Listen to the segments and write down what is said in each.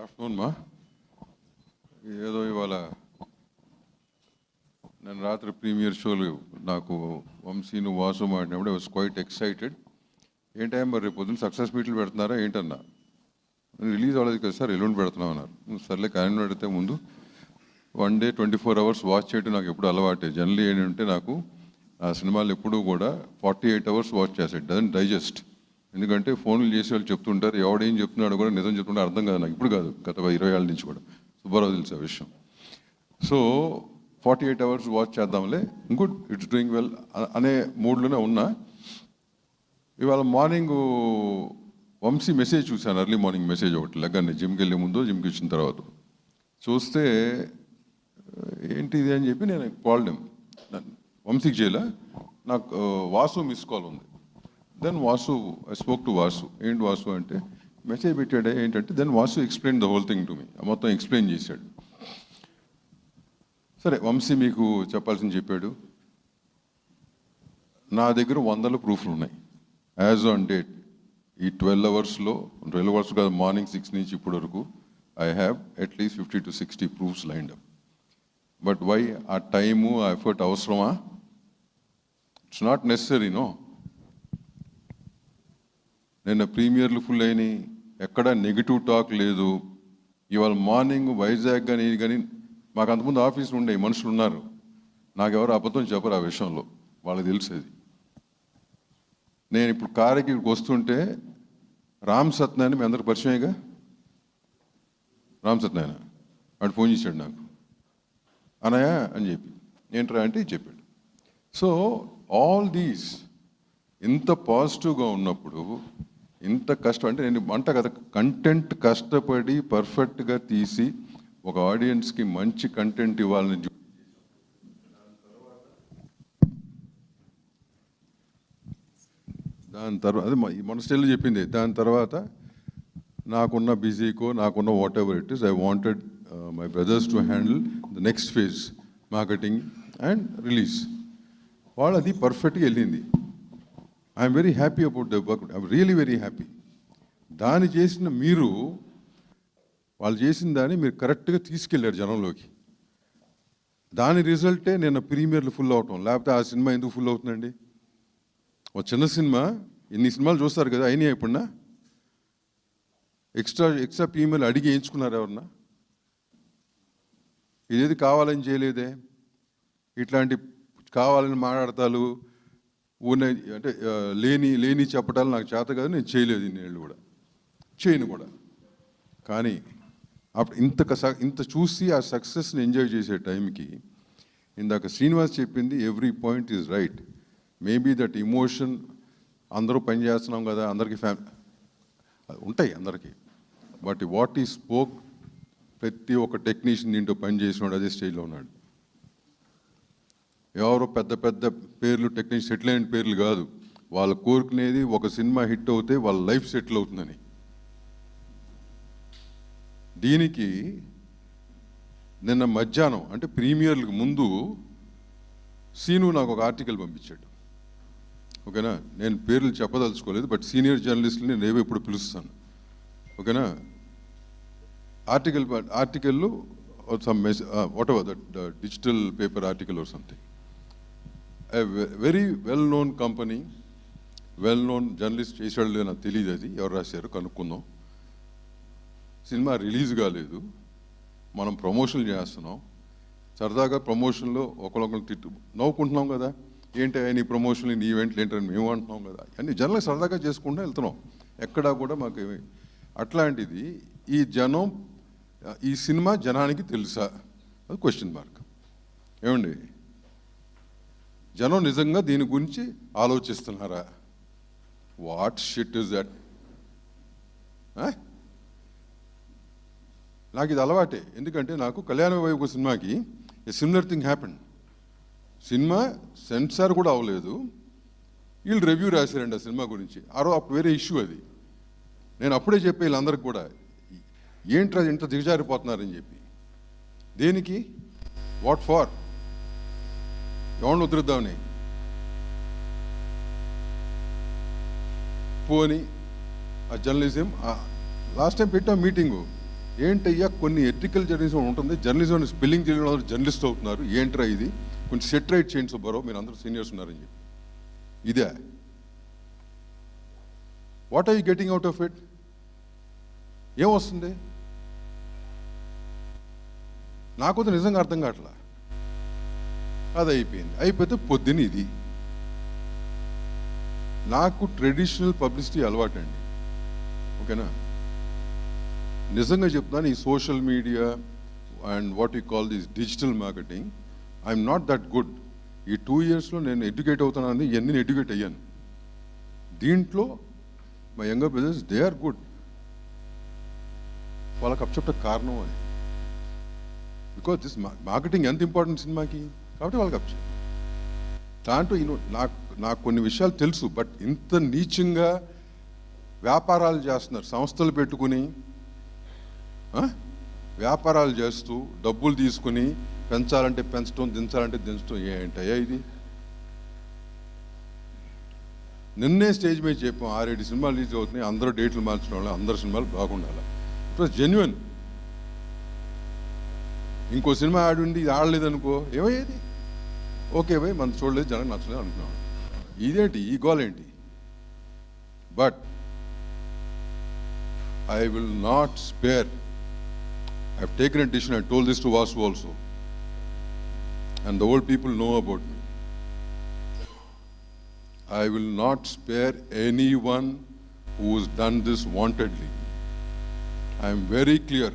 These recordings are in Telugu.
ఆఫ్టర్నూన్ మా ఏదో ఇవాళ నేను రాత్రి ప్రీమియర్ షోలు నాకు వంశీను వాసు మాడినప్పుడు ఐ వాస్ క్వైట్ ఎక్సైటెడ్. ఏంటంటే మరి రేపు పొద్దున్న సక్సెస్ మీట్లు పెడుతున్నారా ఏంటన్నా, రిలీజ్ అవ్వలేదు కదా సార్, ఎల్లుండి పెడుతున్నాం అన్నారు. సర్లే కానీ పెడితే ముందు 1 day 24 hours వాచ్ చేయడం నాకు ఎప్పుడు అలవాటే. జనరల్లీ ఏంటంటే నాకు ఆ సినిమాలు ఎప్పుడూ కూడా 48 hours వాచ్ చేస్తాడు, డజన్ డైజెస్ట్. ఎందుకంటే ఫోన్లు చేసి వాళ్ళు చెప్తుంటారు, ఎవడేం చెప్తున్నాడు కూడా నిజం చెప్తుంటే అర్థం కాదు నాకు. ఇప్పుడు కాదు, గత 20 ఏళ్ళ నుంచి కూడా సుబ్బారావు తెలుసు ఆ విషయం. సో 48 hours వాచ్ చేద్దాంలే, గుడ్, ఇట్స్ డూయింగ్ వెల్ అనే మూడ్లోనే ఉన్నా. ఇవాళ మార్నింగ్ వంశీ మెసేజ్ చూశాను, ఎర్లీ మార్నింగ్ మెసేజ్ ఒకటి లెగ్గానే జిమ్కి వెళ్ళే ముందు జిమ్కి వచ్చిన తర్వాత చూస్తే ఏంటి ఇది అని చెప్పి నేను కాల్డెమ్. వంశీకి చేయలే, నాకు వాసు మిస్ కాల్ ఉంది. Then Vasu, I spoke to Vasu. ఏంటి వాసు అంటే మెసేజ్ పెట్టాడే ఏంటంటే, then Vasu explain the whole thing to me, మొత్తం ఎక్స్ప్లెయిన్ చేశాడు. సరే వంశీ మీకు చెప్పాల్సింది చెప్పాడు. నా దగ్గర 100 ప్రూఫ్లు ఉన్నాయి యాజ్ ఆన్ డేట్. ఈ 12 hours-లో 12 hours కాదు, మార్నింగ్ 6 నుంచి ఇప్పటి వరకు I have at least 50 to 60 proofs lined up. But why ఆ టైము ఆ ఎఫర్ట్ అవసరమా? It's not necessary, no. నిన్న ప్రీమియర్లు ఫుల్ అయినాయి, ఎక్కడ నెగిటివ్ టాక్ లేదు. ఇవాళ మార్నింగ్ వైజాగ్ కానీ కానీ మాకు అంతకుముందు ఆఫీసులు ఉండే మనుషులు ఉన్నారు, నాకెవరు అబద్ధం చెప్పరు ఆ విషయంలో, వాళ్ళకి తెలిసేది. నేను ఇప్పుడు కారుకి వస్తుంటే రామ్ సత్యనారాయణ మీ అందరికి పరిచయంగా, రామ్ సత్యనారాయణ వాడు ఫోన్ చేశాడు నాకు, అనయ్య అని చెప్పి. ఏంట్రా అంటే చెప్పాడు. సో ఆల్ దీస్ ఇంత పాజిటివ్గా ఉన్నప్పుడు, ఇంత కష్టం అంటే నేను అంట కదా, కంటెంట్ కష్టపడి పర్ఫెక్ట్గా తీసి ఒక ఆడియన్స్కి మంచి కంటెంట్ ఇవ్వాలని దాని తర్వాత అది మన స్టైల్లో చెప్పింది. దాని తర్వాత నాకున్న బిజీకో నాకున్న what ever it is, I wanted my brothers to handle the next phase, marketing and release. వాళ్ళు అది పర్ఫెక్ట్గా వెళ్ళింది. I'm very happy about the work, I'm really very happy. దాన్ని చేసిన మీరు, వాళ్ళు చేసిన దాన్ని మీరు కరెక్ట్గా తీసుకెళ్ళారు జనంలోకి. దాని రిజల్టే నిన్న ప్రీమియర్లు ఫుల్ అవటం. లేకపోతే ఆ సినిమా ఎందుకు ఫుల్ అవుతుందండి? ఒక చిన్న సినిమా, ఎన్ని సినిమాలు చూస్తారు కదా, అయినాయి ఎప్పుడన్నా ఎక్స్ట్రా ప్రీమియర్లు అడిగి వేయించుకున్నారు ఎవరన్నా? ఇదేది కావాలని చేయలేదే. ఇట్లాంటి కావాలని మాట్లాడతాలు ఊనే అంటే లేని చెప్పటాలు నాకు చేత కాదు, నేను చేయలేదు ఇన్నేళ్ళు కూడా, చేయను కూడా. కానీ అప్పుడు ఇంత చూసి ఆ సక్సెస్ని ఎంజాయ్ చేసే టైంకి ఇందాక శ్రీనివాస్ చెప్పింది every point is right. Maybe that emotion, అందరూ పని చేస్తున్నాం కదా, అందరికీ ఉంటాయి అందరికీ. బట్ వాట్ ఈ స్పోక్, ప్రతి ఒక్క టెక్నీషియన్ దీంట్లో పని చేసినాడు అదే స్టేజ్లో ఉన్నాడు. ఎవరో పెద్ద పెద్ద పేర్లు టెక్నీషియన్ సెటిల్ అయిన పేర్లు కాదు, వాళ్ళు కోరుకునేది ఒక సినిమా హిట్ అవుతే వాళ్ళ లైఫ్ సెటిల్ అవుతుందని. దీనికి నిన్న మధ్యాహ్నం అంటే ప్రీమియర్లకు ముందు సీను నాకు ఒక ఆర్టికల్ పంపించాడు. ఓకేనా, నేను పేర్లు చెప్పదలుచుకోలేదు, బట్ సీనియర్ జర్నలిస్టులు నేను రేపు ఎప్పుడు పిలుస్తాను. ఓకేనా, article some what ever that digital paper article or something. A very well known company, well known journalist చేసాడు, నాకు తెలియదు అది ఎవరు రాశారు, కనుక్కుందాం. సినిమా రిలీజ్ కాలేదు, మనం ప్రమోషన్లు చేస్తున్నాం. సరదాగా ప్రమోషన్లో ఒకరికొకరు నవ్వుకుంటున్నాం కదా, ఏంటి నీ ప్రమోషన్లు నీ ఈవెంట్లు ఏంటని మేము అంటున్నాం కదా, అన్ని జనాలు సరదాగా చేసుకుంటూ వెళ్తున్నాం, ఎక్కడా కూడా మాకు అట్లాంటిది. ఈ జనం, ఈ సినిమా జనానికి తెలుసా, అది క్వశ్చన్ మార్క్. ఏమండి, జనం నిజంగా దీని గురించి ఆలోచిస్తున్నారా? What shit is that? నాకు ఇది అలవాటే, ఎందుకంటే నాకు కళ్యాణ వైభవ సినిమాకి a similar thing happen. Cinema censor కూడా అవ్వలేదు, వీళ్ళు రివ్యూ రాశారండి ఆ సినిమా గురించి. అప్పుడు వేరే ఇష్యూ అది. నేను అప్పుడే చెప్పే వీళ్ళందరికీ కూడా, ఏంట్రా ఇంత దిగజారిపోతున్నారని చెప్పి. దేనికి? What for? ఎవరిని ఉద్ధరిద్దామని? పోని ఆ జర్నలిజం లాస్ట్ టైం పెట్టాం మీటింగు, ఏంటయ్యా కొన్ని ఎథికల్ జర్నలిజం ఉంటుంది, జర్నలిజం స్పెల్లింగ్ తెలియని జర్నలిస్ట్ అవుతున్నారు, ఏంట్రా ఇది, కొంచెం సెట్ రైట్ చేయండి సుబ్బారావు, మీరు అందరూ సీనియర్స్ ఉన్నారని చెప్పి. ఇదే what are you getting out of it? ఏమొస్తుంది? నాకు నిజంగా అర్థం కావట్లా. అది అయిపోయింది. అయిపోతే పొద్దున్న ఇది. నాకు ట్రెడిషనల్ పబ్లిసిటీ అలవాటండి, ఓకేనా? నిజంగా చెప్తాను, ఈ social media and what you call this digital marketing, I'm not that good. ఈ 2 yearsలో నేను ఎడ్యుకేట్ అవుతానని ఇవన్నీ ఎడ్యుకేట్ అయ్యాను. దీంట్లో మా younger brothers they are good. వాళ్ళకి అప్చెప్ట కారణం అది, బికాజ్ దిస్ మార్కెటింగ్ ఎంత ఇంపార్టెంట్ సినిమాకి, కాబట్టి వాళ్ళకి అప్చెప్. దాంట్లో నాకు కొన్ని విషయాలు తెలుసు, బట్ ఇంత నీచంగా వ్యాపారాలు చేస్తున్నారు, సంస్థలు పెట్టుకుని వ్యాపారాలు చేస్తూ డబ్బులు తీసుకుని పెంచాలంటే పెంచడం, దించాలంటే దించడం. ఏంటయ్యా ఇది? నిన్నే స్టేజ్ మీద చెప్పాం 6-7 సినిమాలు రిలీజ్ అవుతున్నాయి, అందరూ డేట్లు మార్చడం వల్ల అందరు సినిమాలు బాగుండాలి. It was genuine. ఇంకో సినిమా ఆడుండి ఇది ఆడలేదనుకో ఏమయ్యేది? ఓకే భయ్ మనం చూడలేదు, జనం నచ్చలేదు అనుకున్నాం. ఇదేంటి ఈ గోల్ ఏంటి? But I will not spare. I have taken a decision. I told this to Vasu also, and the old people know about me. I will not spare anyone who has done this wantedly. I am very clear.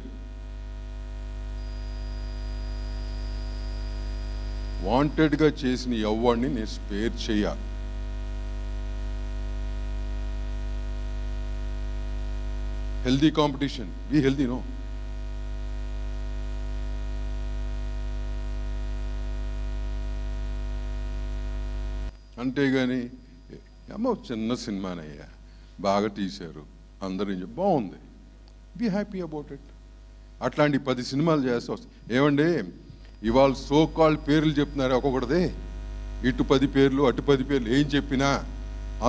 Wanted ga chesini evvarni ne spare cheya. Healthy competition. Be healthy, no? అంతేగాని అమ్మ చిన్న సినిమానయ్యా, బాగా తీశారు, అందరూ బాగుంది, బీ హ్యాపీ అబౌట్ ఇట్. అట్లాంటి 10 సినిమాలు చేస్తే వస్తాయి. ఏమండి ఇవాళ సో కాల్డ్ పేర్లు చెప్తున్నారు ఒక్కొక్కటిదే, ఇటు 10 పేర్లు అటు 10 పేర్లు, ఏం చెప్పినా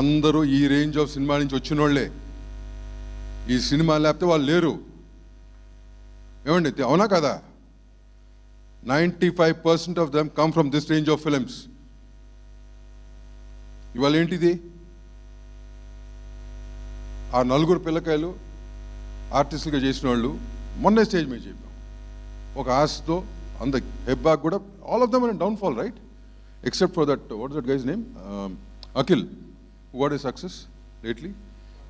అందరూ ఈ రేంజ్ ఆఫ్ సినిమా నుంచి వచ్చిన వాళ్ళే. ఈ సినిమా లేకపోతే వాళ్ళు లేరు. ఏమండి అవునా కదా? 95% of them come from this range of films. ఇవాళ ఏంటిది? ఆ 4 పిల్లకాయలు ఆర్టిస్టులుగా చేసిన వాళ్ళు మొన్న స్టేజ్ మీద చెప్పాం, ఒక ఆశతో అంత హెబ్బాక్ కూడా all of them are downfall, right? Except for that what is that guy's name, Akhil, what is success lately.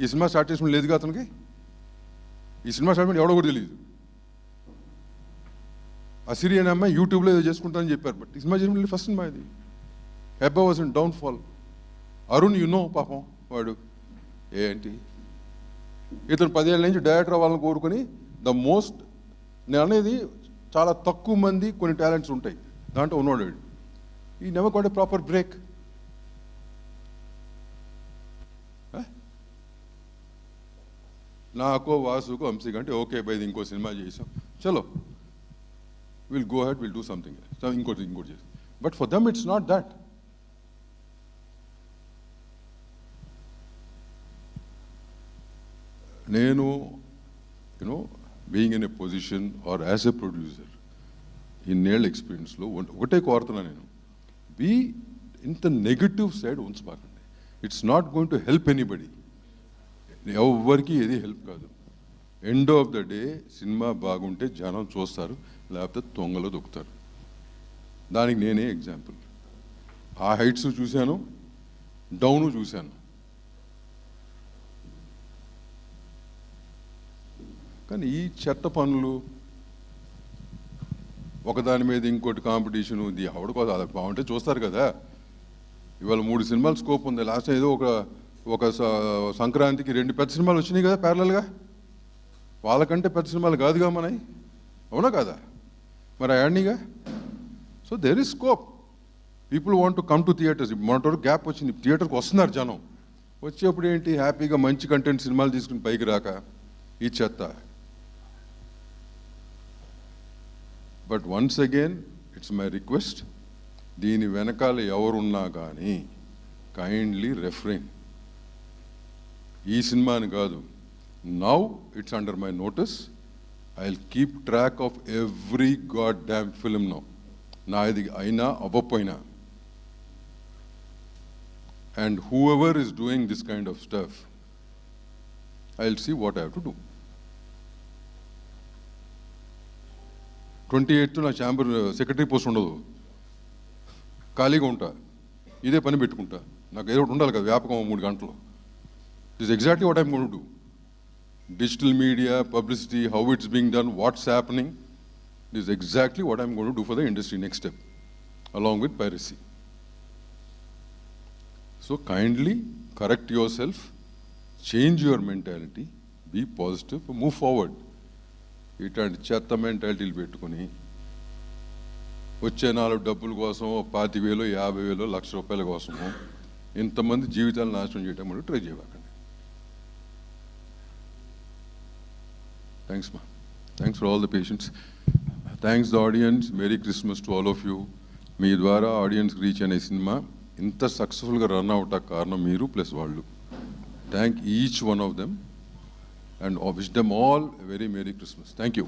ఈ సినిమా స్టార్ట్ చేసిన లేదుగా అతనికి. ఈ సినిమా స్టార్ట్ ఎవడో కూడా తెలియదు. ఆ సిరియన్ అమ్మాయి యూట్యూబ్లో ఏదో చేసుకుంటానని చెప్పారు, బట్ ఈ సినిమా చేసిన ఫస్ట్ సినిమా ఇది. Hebah was in downfall. Arun పాపం వాడు ఏంటి, ఇతను 10 ఏళ్ళ నుంచి డైరెక్టర్ వాళ్ళని కోరుకుని నేను అనేది చాలా తక్కువ మంది కొన్ని టాలెంట్స్ ఉంటాయి, దాంట్లో ఉన్నాడు. ఈ never got a proper break. నాకో వాసుకో వంశీ కంటే ఓకే బైది ఇంకో సినిమా చేసాం, చలో will go ahead, will do something, ఇంకోటి చేసాం. But for them it's not that. నేను being in a position or as a producer ఇన్నేళ్ళ ఎక్స్పీరియన్స్లో ఒకటే కోరుతున్నా, నేను ఇంత నెగటివ్ సైడ్ ఉంచబాకండి. It's not going to help anybody. ఎవరికి ఏది హెల్ప్ కాదు. ఎండ్ ఆఫ్ ద డే సినిమా బాగుంటే జనం చూస్తారు, లేకపోతే తొంగలో దొక్కుతారు. దానికి నేనే ఎగ్జాంపుల్. ఆ హైట్స్ చూశాను, డౌను చూశాను. కానీ ఈ చెత్త పనులు, ఒకదాని మీద ఇంకోటి కాంపిటీషను, ఇది ఎవడికోదు, అది బాగుంటే చూస్తారు కదా. ఇవాళ 3 సినిమాలు స్కోప్ ఉంది. లాస్ట్ ఏదో ఒక సంక్రాంతికి 2 పెద్ద సినిమాలు వచ్చినాయి కదా ప్యారలల్గా. వాళ్ళకంటే పెద్ద సినిమాలు కాదుగా మనవి, అవునా కదా? మరి అయాడ్నీగా. So there is scope. People want to come to theatres. మొన్నటి గ్యాప్ వచ్చింది, థియేటర్కి వస్తున్నారు జనం. వచ్చేప్పుడు ఏంటి, హ్యాపీగా మంచి కంటెంట్ సినిమాలు తీసుకుని పైకి రాక ఈ చెత్త. But once again it's my request, దీని వెనకాల ఎవరున్నా కానీ కైండ్లీ రెఫరెన్. ఈ సినిమాని కాదు, now it's under my notice. I'll keep track of every goddamn film now. నాది అయినా అవ్వపోయినా. And whoever is doing this kind of stuff, I'll see what I have to do. 28th నా ఛాంబర్ సెక్రటరీ పోస్ట్ ఉండదు, ఖాళీగా ఉంటా, ఇదే పని పెట్టుకుంటా. నాకు ఏదో ఒకటి ఉండాలి కదా, వ్యాపకం 3 గంటలు. This is exactly what I'm going to do. Digital media, publicity, how it's being done, what's happening. This is exactly what I'm going to do for the industry next step, along with piracy. So kindly correct yourself, change your mentality, be positive, move forward. ఇట్లాంటి చెత్త మెంటాలిటీలు పెట్టుకుని వచ్చే 4 డబ్బుల కోసం 25,000, 50,000, ₹1,00,000 కోసము ఇంతమంది జీవితాలు నాశనం చేయటం కూడా ట్రై చేయకండి. థ్యాంక్స్ మా, thanks for all the patience, thanks the audience. Merry Christmas to all of you. మీ ద్వారా ఆడియన్స్ రీచ్ అనే సినిమా ఇంత సక్సెస్ఫుల్గా రన్ అవుట కారణం మీరు ప్లస్ వాళ్ళు. Thank each one of them and wish them all a very Merry Christmas. Thank you.